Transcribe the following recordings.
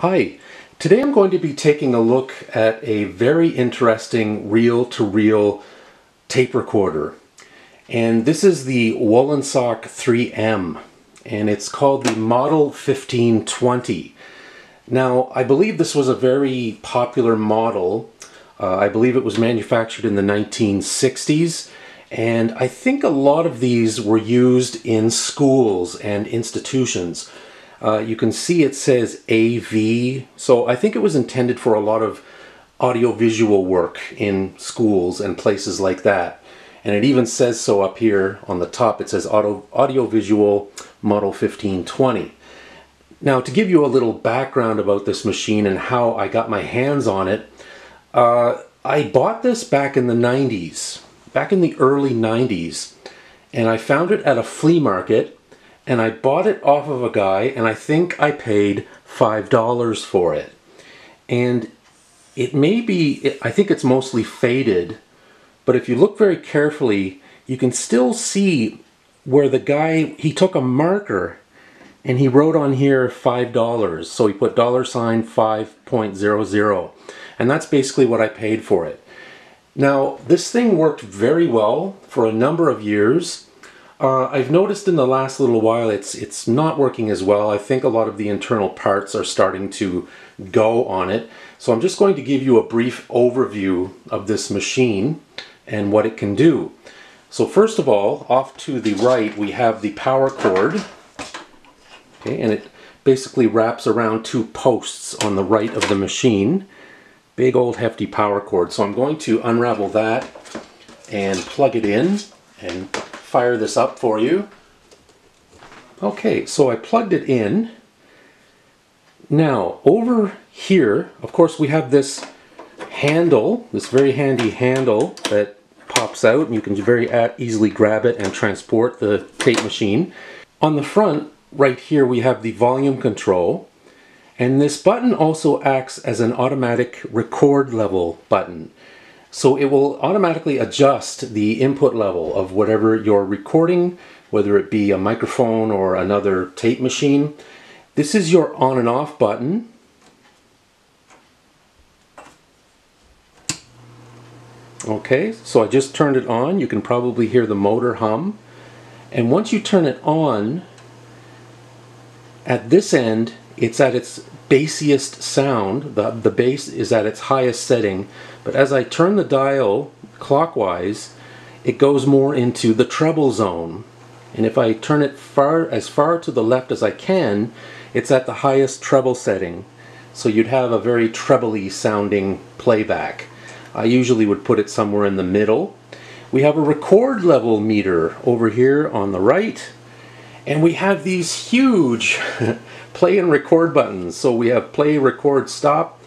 Hi, today I'm going to be taking a look at a very interesting reel-to-reel tape recorder. And this is the Wollensak 3M, and it's called the Model 1520. Now, I believe this was a very popular model. I believe it was manufactured in the 1960s, and I think a lot of these were used in schools and institutions. You can see it says AV, so I think it was intended for a lot of audiovisual work in schools and places like that. And it even says so up here on the top. It says Audiovisual Model 1520. Now, to give you a little background about this machine and how I got my hands on it, I bought this back in the 90s, back in the early 90s, and I found it at a flea market. And I bought it off of a guy, and I think I paid $5 for it. And it may be, I think it's mostly faded, but if you look very carefully, you can still see where the guy, he took a marker and he wrote on here $5. So he put $5.00. And that's basically what I paid for it. Now, this thing worked very well for a number of years. I've noticed in the last little while it's not working as well. I think a lot of the internal parts are starting to go on it. So I'm just going to give you a brief overview of this machine and what it can do. So first of all, off to the right we have the power cord. Okay, and it basically wraps around two posts on the right of the machine. Big old hefty power cord. So I'm going to unravel that and plug it in and fire this up for you. Okay, so I plugged it in. Now, over here, of course, we have this handle, this very handy handle that pops out, and you can very easily grab it and transport the tape machine. On the front, right here, we have the volume control, and this button also acts as an automatic record level button. So it will automatically adjust the input level of whatever you're recording, whether it be a microphone or another tape machine. This is your on and off button. Okay, so I just turned it on. You can probably hear the motor hum. And once you turn it on, at this end, it's at its bassiest sound. The bass is at its highest setting, but as I turn the dial clockwise, it goes more into the treble zone. And if I turn it as far to the left as I can, it's at the highest treble setting. So you'd have a very trebly sounding playback. I usually would put it somewhere in the middle. We have a record level meter over here on the right, and we have these huge play and record buttons. So we have play, record, stop.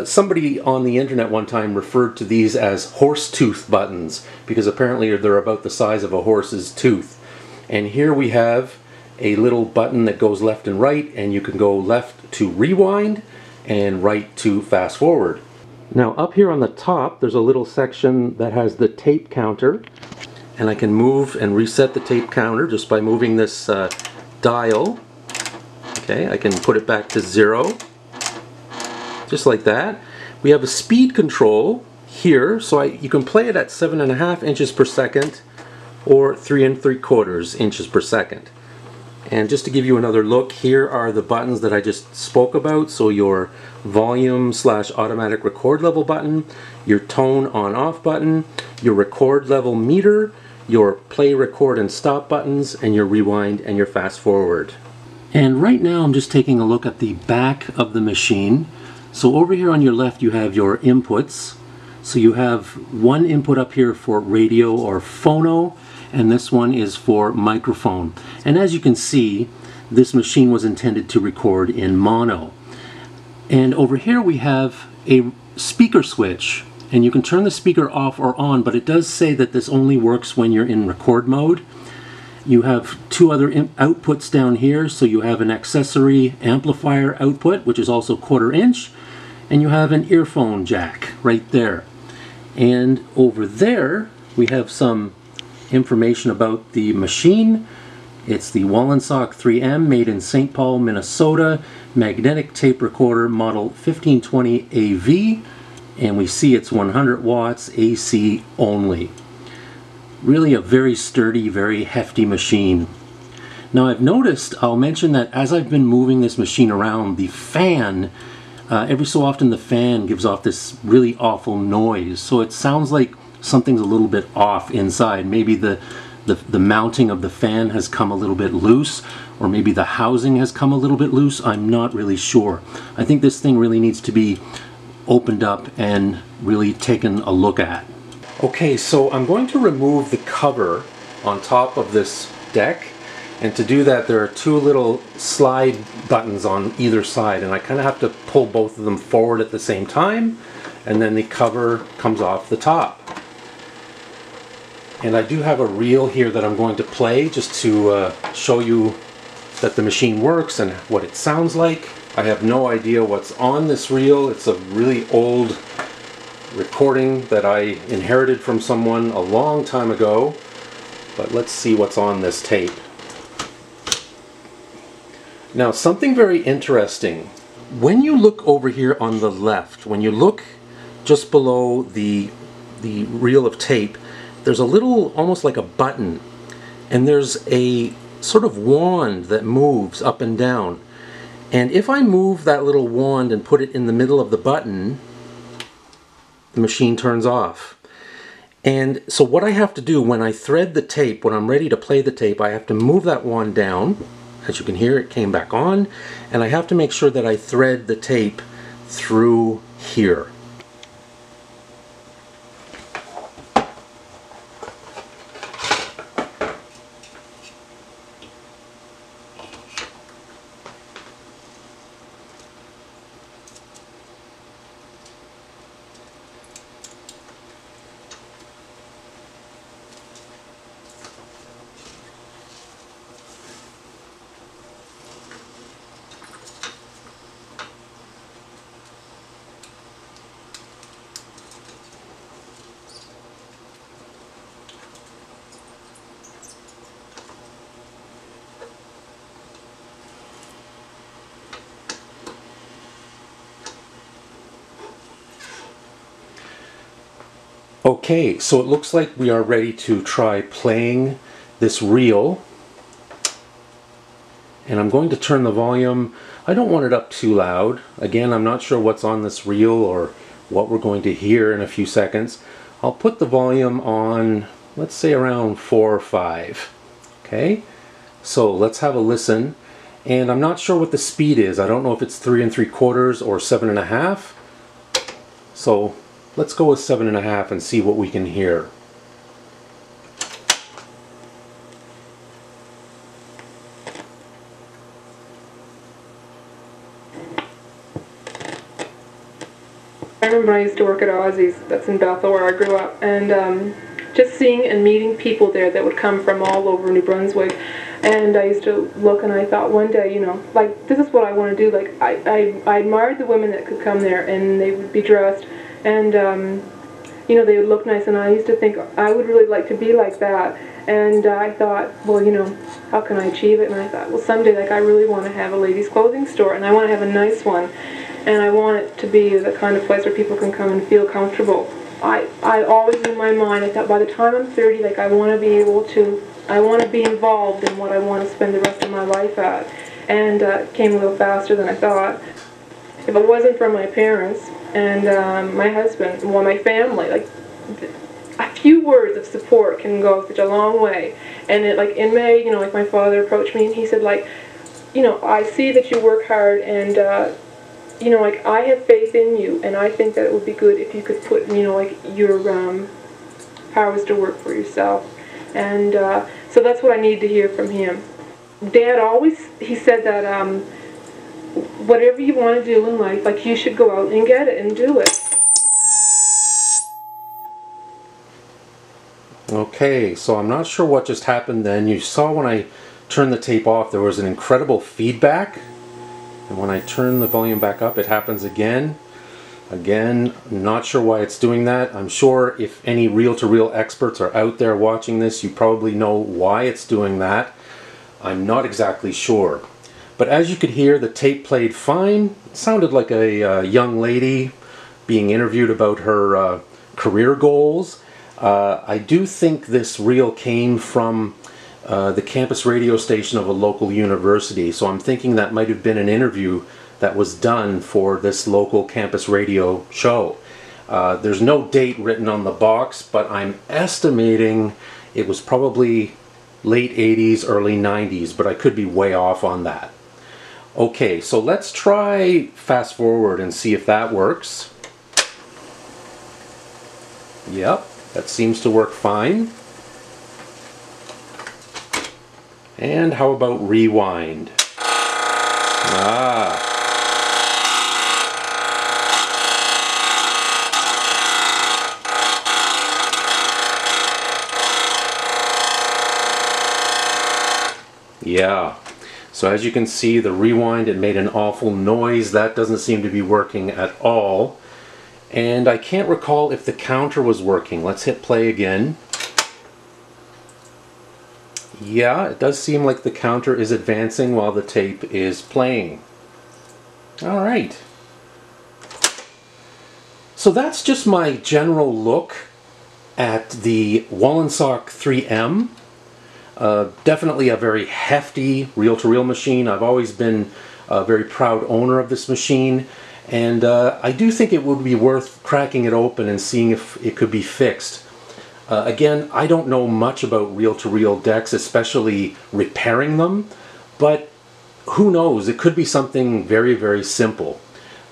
Somebody on the internet one time referred to these as horse tooth buttons because apparently they're about the size of a horse's tooth. And here we have a little button that goes left and right, and you can go left to rewind and right to fast forward. Now up here on the top there's a little section that has the tape counter, and I can move and reset the tape counter just by moving this dial. Okay, I can put it back to 0, just like that. We have a speed control here, so you can play it at 7.5 inches per second or 3 3/4 inches per second. And just to give you another look, here are the buttons that I just spoke about. So your volume / automatic record level button, your tone on off button, your record level meter, your play, record, and stop buttons, and your rewind and your fast forward. And right now I'm just taking a look at the back of the machine. So over here on your left you have your inputs. So you have one input up here for radio or phono, and this one is for microphone. And as you can see, this machine was intended to record in mono. And over here we have a speaker switch, and you can turn the speaker off or on, but it does say that this only works when you're in record mode. You have two other outputs down here, so you have an accessory amplifier output, which is also 1/4 inch, and you have an earphone jack right there. And over there we have some information about the machine. It's the Wollensak 3M, made in St. Paul, Minnesota, magnetic tape recorder model 1520 AV, and we see it's 100 watts AC only. Really a very sturdy, very hefty machine. Now I've noticed, I'll mention that as I've been moving this machine around, the fan, every so often the fan gives off this really awful noise. So it sounds like something's a little bit off inside. Maybe the mounting of the fan has come a little bit loose, or maybe the housing has come a little bit loose. I'm not really sure. I think this thing really needs to be opened up and really taken a look at. Okay, so I'm going to remove the cover on top of this deck, and to do that there are two little slide buttons on either side, and I kind of have to pull both of them forward at the same time, and then the cover comes off the top. And I do have a reel here that I'm going to play just to show you that the machine works and what it sounds like. I have no idea what's on this reel. It's a really old recording that I inherited from someone a long time ago. But let's see what's on this tape. Now, something very interesting. When you look over here on the left, when you look just below the reel of tape, there's a little, almost like a button, and there's a sort of wand that moves up and down. And if I move that little wand and put it in the middle of the button, the machine turns off. And so what I have to do when I thread the tape, when I'm ready to play the tape, I have to move that wand down. As you can hear, it came back on, and I have to make sure that I thread the tape through here. Okay, so it looks like we are ready to try playing this reel. And I'm going to turn the volume. I don't want it up too loud. Again, I'm not sure what's on this reel or what we're going to hear in a few seconds. I'll put the volume on, let's say around 4 or 5. Okay, so let's have a listen. And I'm not sure what the speed is. I don't know if it's 3 3/4 or 7.5. So let's go with 7.5 and see what we can hear. I remember when I used to work at Aussie's, that's in Bethel where I grew up, and just seeing and meeting people there that would come from all over New Brunswick. And I used to look and I thought one day, you know, like, this is what I want to do. Like, I admired the women that could come there and they would be dressed and, you know, they would look nice, and I used to think I would really like to be like that. And I thought, well, you know, how can I achieve it? And I thought, well, someday, like, I really want to have a ladies' clothing store, and I want to have a nice one. And I want it to be the kind of place where people can come and feel comfortable. I always in my mind, I thought by the time I'm 30, like, I want to be able to, I want to be involved in what I want to spend the rest of my life at. And it came a little faster than I thought. If it wasn't for my parents and my husband, well, my family, like, a few words of support can go such a long way. And it, like, in May, you know, like, my father approached me and he said, like, you know, I see that you work hard, and you know, like, I have faith in you, and I think that it would be good if you could put, you know, like, your powers to work for yourself. And so that's what I need to hear from him. Dad always, he said that whatever you want to do in life, like, you should go out and get it and do it. Okay, so I'm not sure what just happened then. You saw when I turned the tape off, there was an incredible feedback. And when I turn the volume back up, it happens again. Again, not sure why it's doing that. I'm sure if any reel-to-reel experts are out there watching this, you probably know why it's doing that. I'm not exactly sure. But as you could hear, the tape played fine. It sounded like a young lady being interviewed about her career goals. I do think this reel came from the campus radio station of a local university, so I'm thinking that might have been an interview that was done for this local campus radio show. There's no date written on the box, but I'm estimating it was probably late 80s, early 90s, but I could be way off on that. Okay, so let's try fast forward and see if that works. Yep, that seems to work fine. And how about rewind? Ah. Yeah. So as you can see, the rewind, it made an awful noise. That doesn't seem to be working at all. And I can't recall if the counter was working. Let's hit play again. Yeah, it does seem like the counter is advancing while the tape is playing. All right. So that's just my general look at the Wollensak 3M. Definitely a very hefty reel-to-reel machine. I've always been a very proud owner of this machine, and I do think it would be worth cracking it open and seeing if it could be fixed. Again, I don't know much about reel-to-reel decks, especially repairing them, but who knows, it could be something very, very simple.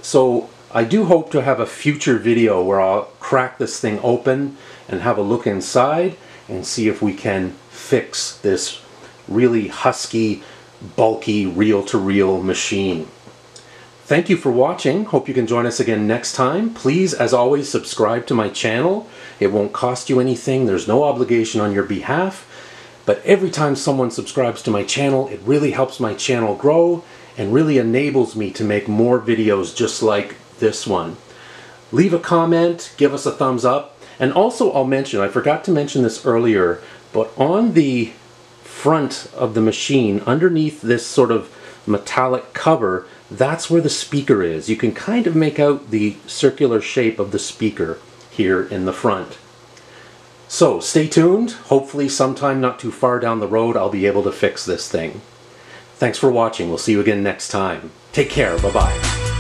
So I do hope to have a future video where I'll crack this thing open and have a look inside and see if we can fix this really husky, bulky reel-to-reel machine. Thank you for watching. Hope you can join us again next time. Please, as always, subscribe to my channel. It won't cost you anything. There's no obligation on your behalf. But every time someone subscribes to my channel, it really helps my channel grow and really enables me to make more videos just like this one. Leave a comment, give us a thumbs up, and also I'll mention, I forgot to mention this earlier, but on the front of the machine, underneath this sort of metallic cover, that's where the speaker is. You can kind of make out the circular shape of the speaker here in the front. So stay tuned. Hopefully sometime not too far down the road I'll be able to fix this thing. Thanks for watching. We'll see you again next time. Take care. Bye-bye.